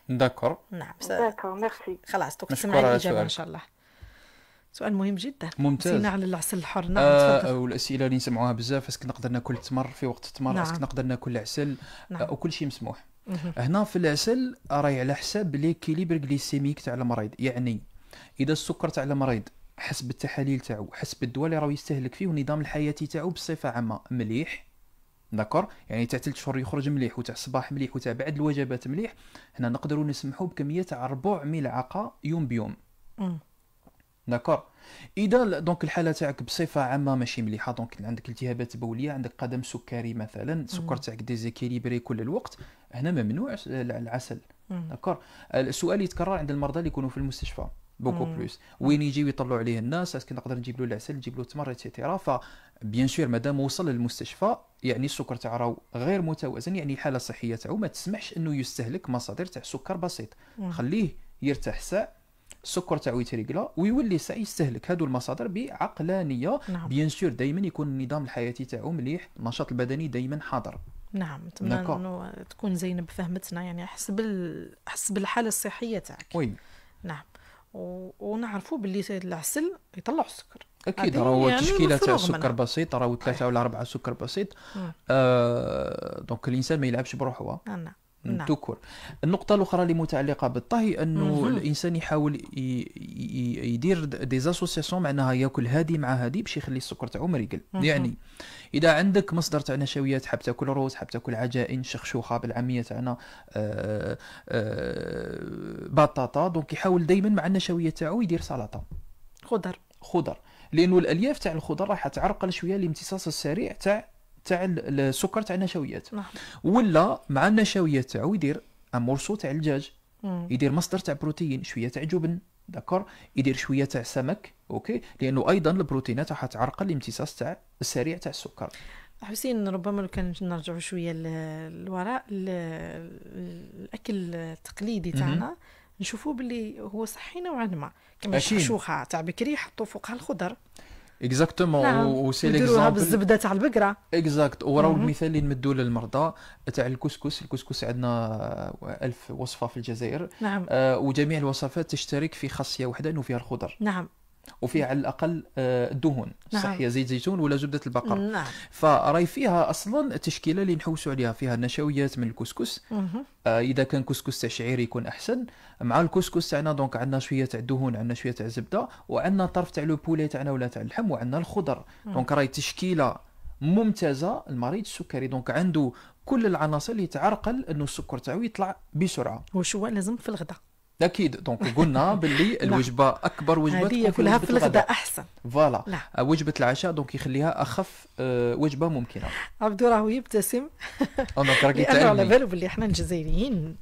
داكور. نعم داكور ميرسي. خلاص تسمعي الاجابه ان شاء الله. سؤال مهم جدا. ممتاز. نسينا على العسل الحر. نعم تفضل. والاسئله اللي نسمعوها بزاف، اسك نقدر ناكل التمر في وقت التمر؟ اسك نقدر ناكل عسل؟ وكل شيء مسموح. هنا في العسل راهي على حساب ليكيليبر غليسيميك تاع المريض، يعني اذا السكر تاع المريض حسب التحاليل تاعو حسب الدواء اللي راهو يستهلك فيه والنظام الحياتي تاعو بصفه عامه مليح، داكور، يعني تاع 3 شهور يخرج مليح وتاع الصباح مليح وتاع بعد الوجبات مليح، هنا نقدروا نسمحوا بكميه تاع 4 ملعقه يوم بيوم. داكور. اذا دونك الحاله تاعك بصفه عامه ماشي مليحه، دونك عندك التهابات بوليه، عندك قدم سكري مثلا، السكر تاعك ديزيكيليبري كل الوقت، هنا ممنوع العسل. داكور. السؤال يتكرر عند المرضى اللي يكونوا في المستشفى بوكو بلوس، وين يجيو يطلعوا عليه الناس، اسكو نقدر نجيب له العسل، نجيب له التمر ايتترا. ف بيان سور مادام وصل للمستشفى يعني السكر تاعو غير متوازن، يعني الحاله الصحيه تاعو ما تسمحش انه يستهلك مصادر تاع سكر بسيط، خليه يرتاح ساعه، السكر تاعو يتريقلا ويولي ساعه يستهلك هادو المصادر بعقلانيه. بيان سور دائما يكون النظام الحياتي تاعو مليح، النشاط البدني دائما حاضر. نعم، نتمنى انه تكون زينب فهمتنا، يعني حسب الحاله الصحيه تاعك. وي. نعم. ونعرفوا باللي العسل يطلع السكر. اكيد راهو يعني تشكيله تاع السكر بسيط، راهو 3 ولا 4 سكر بسيط. دونك الانسان ما يلعبش بروحه. نعم. توكر. النقطة الأخرى اللي متعلقة بالطهي أنه الإنسان يحاول يدير ديزاسوسياسيون، معناها ياكل هادي مع هادي باش يخلي السكر تاعو مريقل. يعني إذا عندك مصدر تاع نشويات، حاب تاكل روز، حاب تاكل عجائن، شخشوخة بالعامية تاعنا، بطاطا، دونك يحاول دائما مع النشويات تاعو يدير سلطة خضر، لأنه الألياف تاع الخضر راح تعرقل شوية الامتصاص السريع تاع السكر تاع النشويات. ولا مع النشويات تاعو يدير مورسو تاع الدجاج، يدير مصدر تاع بروتين، شويه تاع جبن، داكور، يدير شويه تاع سمك، اوكي، لانه ايضا البروتينات راح تعرقل الامتصاص تاع السريع تاع السكر. حسين، ربما لو كان نرجعوا شويه للوراء، الاكل التقليدي تاعنا نشوفوه باللي هو صحي نوعا ما، كما الشخشوخه تاع بكري يحطوا فوقها الخضر. اكزاكتومون. وسي ليكزامبل بالزبده تاع البقره. اكزاكت. وراو المثال اللي نمدوا للمرضى تاع الكسكس عندنا 1000 وصفه في الجزائر. نعم. وجميع الوصفات تشترك في خاصيه واحده، انه فيها الخضر. نعم. وفيها على الاقل الدهون صحيه، زيت زيتون ولا زبده البقر. نعم. فراي فيها اصلا التشكيله اللي نحوسوا عليها، فيها النشويات من الكسكس. اذا كان كسكس تاع شعير يكون احسن. مع الكسكس تاعنا دونك عندنا شويه تاع دهون، عندنا شويه تاع زبده، وعندنا طرف تاع لو بولي تاعنا ولا تاع اللحم، وعندنا الخضر. دونك راي تشكيله ممتازه المريض السكري، دونك عنده كل العناصر اللي تعرقل انه السكر تاعو يطلع بسرعه. وشو لازم في الغداء؟ اكيد. دونك قلنا باللي الوجبه اكبر وجبه تكون كلها في الغداء احسن. فوالا. وجبه العشاء دونك يخليها اخف وجبه ممكنه. عبدو راهو يبتسم لانه على باله باللي احنا الجزائريين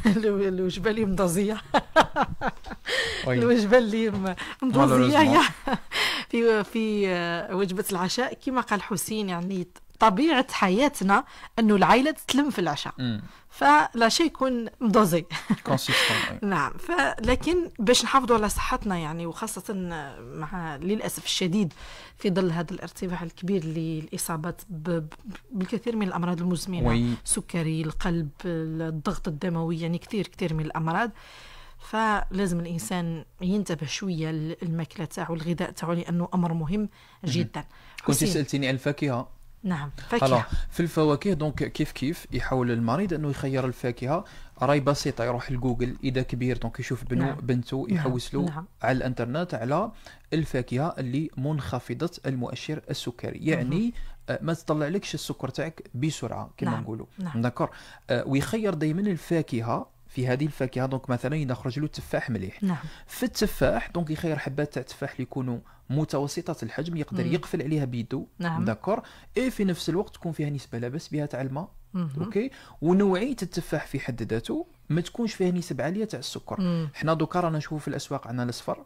الوجبه اللي مضزيه الوجبه اللي مضزيه في وجبه العشاء كما قال حسين، يعني طبيعه حياتنا انه العائله تتلم في العشاء، فالعشاء يكون مضزي. نعم. لكن باش نحافظوا على صحتنا يعني، وخاصه مع للاسف الشديد في ظل هذا الارتفاع الكبير للاصابات بالكثير من الامراض المزمنه، السكري، القلب، الضغط الدموي، يعني كثير من الامراض، فلازم الانسان ينتبه شويه للماكله تاعو، الغذاء تاعو، لانه امر مهم جدا. كنت سالتيني عن الفاكهه. نعم، فاكهه. في الفواكه دونك كيف يحاول المريض انه يخير الفاكهه، راي بسيطه، يروح لجوجل اذا كبير دونك يشوف بنته يحوس له على الانترنت على الفاكهه اللي منخفضه المؤشر السكري، يعني ما تطلع لكش السكر تاعك بسرعه كما نقولوا. داكور. ويخير دائما الفاكهه في هذه الفاكهه. دونك مثلا يخرج له تفاح مليح. نعم. في التفاح دونك يخير حبات تاع التفاح اللي يكونوا متوسطه الحجم، يقدر يقفل عليها بيدو. نعم. داكور. اي في نفس الوقت تكون فيها نسبه لا باس بها تاع الماء. اوكي. ونوعيه التفاح في حد ذاته ما تكونش فيها نسب عاليه تاع السكر. حنا دوكا رانا نشوفوا في الاسواق عندنا الاصفر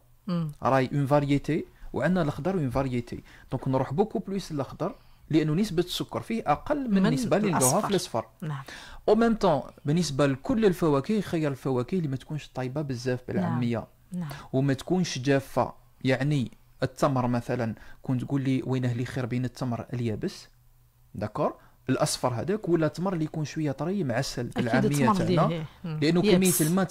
راي اون فاريتي، وعندنا الاخضر اون فاريتي. دونك نروح بوكو بلوس الاخضر لانه نسبه السكر فيه اقل من النسبه اللي نلقاوها في الاصفر. نعم. او ميم طون بالنسبه لكل الفواكه خير الفواكه اللي ما تكونش طيبه بزاف بالعاميه. نعم. وما تكونش جافه. يعني التمر مثلا كنت تقول لي وينه اللي خير بين التمر اليابس داكور الاصفر هذاك ولا التمر اللي يكون شويه طري معسل بالعاميه تاعنا، لانه كميه الماء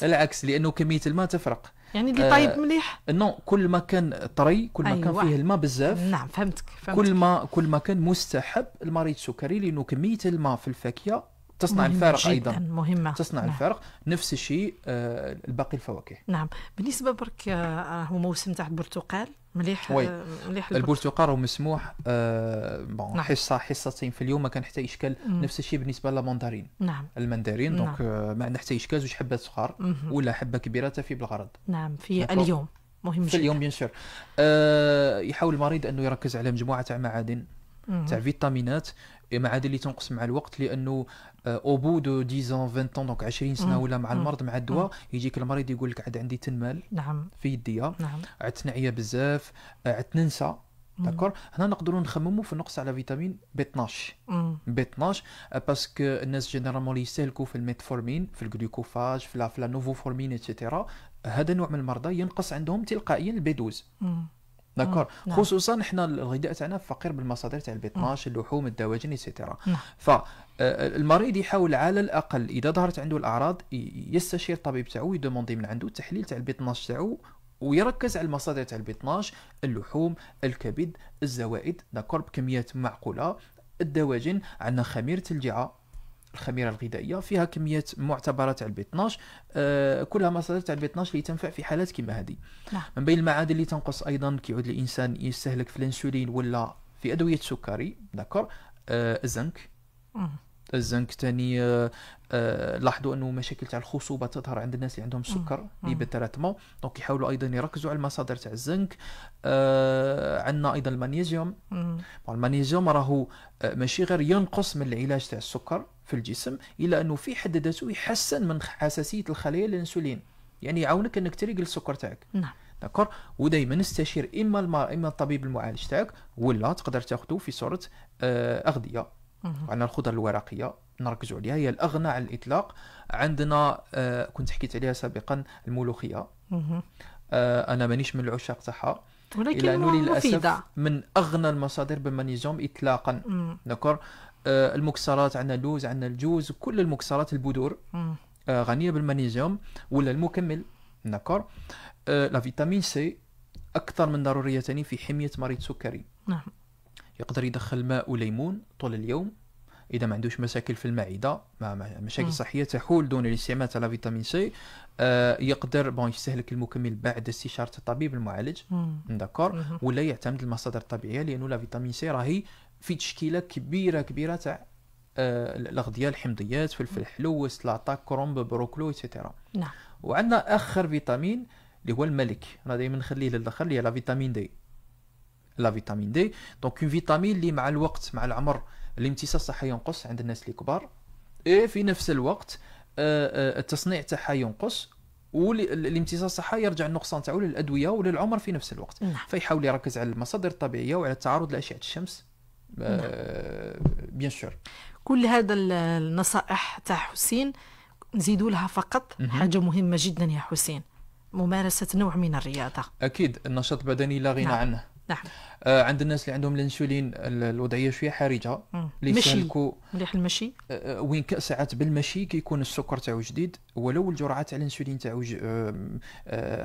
العكس لانه كميه الماء تفرق. يعني اللي طيب مليح نو كل ما كان طري كل ما كان فيه الماء بزاف. نعم فهمتك. كل ما كان مستحب المريض السكري، لانه كميه الماء في الفاكهه تصنع الفارق ايضا. مهمه تصنع الفارق. نفس الشيء الباقي الفواكه. نعم. بالنسبه برك هو موسم تاع البرتقال مليح. مليح البرتقال راه مسموح بون حصتين في اليوم ما كان حتى اشكال. نفس الشيء بالنسبه للماندرين. نعم. المندرين دونك ما عندنا حتى اشكال، زوج حبات صغار ولا حبه كبيره تفي بالغرض. نعم. في اليوم مهم في اليوم بيان سور. يحاول المريض انه يركز على مجموعه تاع معادن تاع فيتامينات، معادن اللي تنقص مع الوقت، لانه او بو دو 10 20 دونك 20 سنه ولا مع المرض مع الدواء يجيك المريض يقول لك عاد عندي تنمال. نعم. في يديا. نعم. عاد تنعيا بزاف، عاد ننسى. داكور. هنا نقدروا نخمموا في النقص على فيتامين بي 12. بي 12 باسكو الناس جينيرالمون اللي يستهلكوا في الميتفورمين في الجلوكوفاج في لا نوفوفورمين اتسيتيرا، هذا نوع من المرضى ينقص عندهم تلقائيا البي 12. داكور. خصوصا احنا الغذاء تاعنا فقير بالمصادر تاع البي 12 اللحوم الدواجن اتسيتيرا. فالمريض يحاول على الاقل اذا ظهرت عنده الاعراض يستشير الطبيب تاعو، يدوموندي من عنده التحليل تاع البي 12 تاعو، ويركز على المصادر تاع البي 12 اللحوم الكبد الزوائد داكور بكميات معقوله. الدواجن عندنا خميره الجعه الخميره الغذائيه فيها كميات معتبره تاع البي 12 كلها مصادر تاع البي 12 اللي تنفع في حالات كيما هذه. نعم. من بين المعادن اللي تنقص ايضا كيعود الانسان يستهلك في الانسولين ولا في ادويه السكري داكور الزنك. الزنك ثاني لاحظوا انه مشاكل تاع الخصوبه تظهر عند الناس اللي عندهم سكر اللي بالتراتمون، دونك يحاولوا ايضا يركزوا على المصادر تاع الزنك. عندنا ايضا المغنيسيوم. المغنيسيوم راهو ماشي غير ينقص من العلاج تاع السكر في الجسم، الا انه في حد ذاته يحسن من حساسيه الخلايا للانسولين، يعني يعاونك انك تريقل السكر تاعك. نعم. داكور. ودائما استشير اما الطبيب المعالج تاعك ولا تقدر تاخذه في صوره اغذيه. عندنا الخضر الورقيه نركزوا عليها، هي الاغنى على الاطلاق. عندنا كنت حكيت عليها سابقا الملوخيه. انا مانيش من العشاق تاعها، ولكن مفيده من اغنى المصادر بالمغنيسيوم اطلاقا. داكور. المكسرات عندنا اللوز عندنا الجوز، كل المكسرات البذور غنيه بالمغنيسيوم ولا المكمل. داكور. لا فيتامين سي اكثر من ضروريه ثاني في حميه مريض سكري. نعم. يقدر يدخل ماء وليمون طول اليوم اذا ما عندوش مشاكل في المعده، مشاكل صحيه تحول دون الاستعمال تاع فيتامين سي. يقدر يستهلك المكمل بعد استشاره الطبيب المعالج. داكور. ولا يعتمد المصادر الطبيعيه، لانه لا فيتامين سي راهي في تشكيله كبيره تاع الاغذيه الحمضيات، فلفل حلو، سلطه، كرومب، بروكلو اتسيتيرا. نعم. وعندنا اخر فيتامين اللي هو الملك، انا دائما نخليه للاخر، اللي هي لا فيتامين دي. لا فيتامين دي دونك فيتامين اللي مع الوقت مع العمر الامتصاص الصحي ينقص عند الناس اللي كبار، في نفس الوقت التصنيع تاعها ينقص، والامتصاص الصحي يرجع النقصان تاعو للادويه وللعمر في نفس الوقت. فيحاول يركز على المصادر الطبيعيه وعلى التعرض لاشعه الشمس. بيان سور. كل هذا النصائح تاع حسين نزيدوا لها فقط حاجه مهمه جدا يا حسين، ممارسه نوع من الرياضه. اكيد النشاط البدني لا غنى عنه. نعم. عند الناس اللي عندهم الانسولين الوضعيه شويه حارجه، اللي يسلكوا مليح المشي. وين ساعات بالمشي كيكون السكر تاعو جديد، ولو الجرعات تاع الانسولين تاعو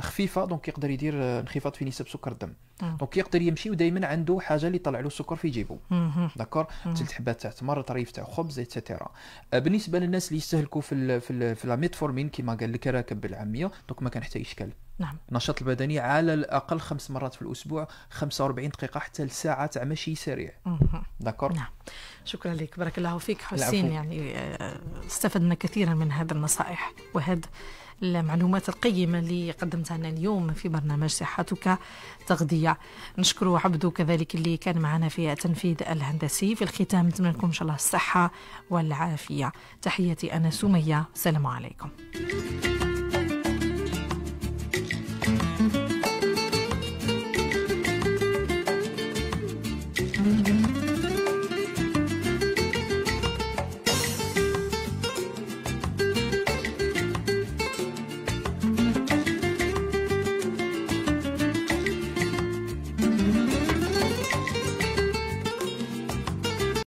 خفيفه، دونك يقدر يدير انخفاض في نسب سكر الدم. دونك يقدر يمشي ودائما عنده حاجه اللي يطلع له السكر في جيبه. داكور. 3 حبات تاع تمر، طريف تاع خبز اتسيتيرا. بالنسبه للناس اللي يستهلكوا في لا ميتفورمين كما قال لك راكب بالعاميه، دونك ما كان حتى اشكال. نعم. النشاط البدني على الاقل 5 مرات في الاسبوع، 45 دقيقه حتى لساعه تاع مشي سريع. داكور. نعم. شكرا لك، بارك الله فيك حسين. يعني استفدنا كثيرا من هذه النصائح وهذه المعلومات القيمة اللي قدمتها لنا اليوم في برنامج صحتك تغذية. نشكر عبدو كذلك اللي كان معنا في التنفيذ الهندسي. في الختام نتمنى لكم إن شاء الله الصحة والعافية. تحياتي أنا سمية، السلام عليكم.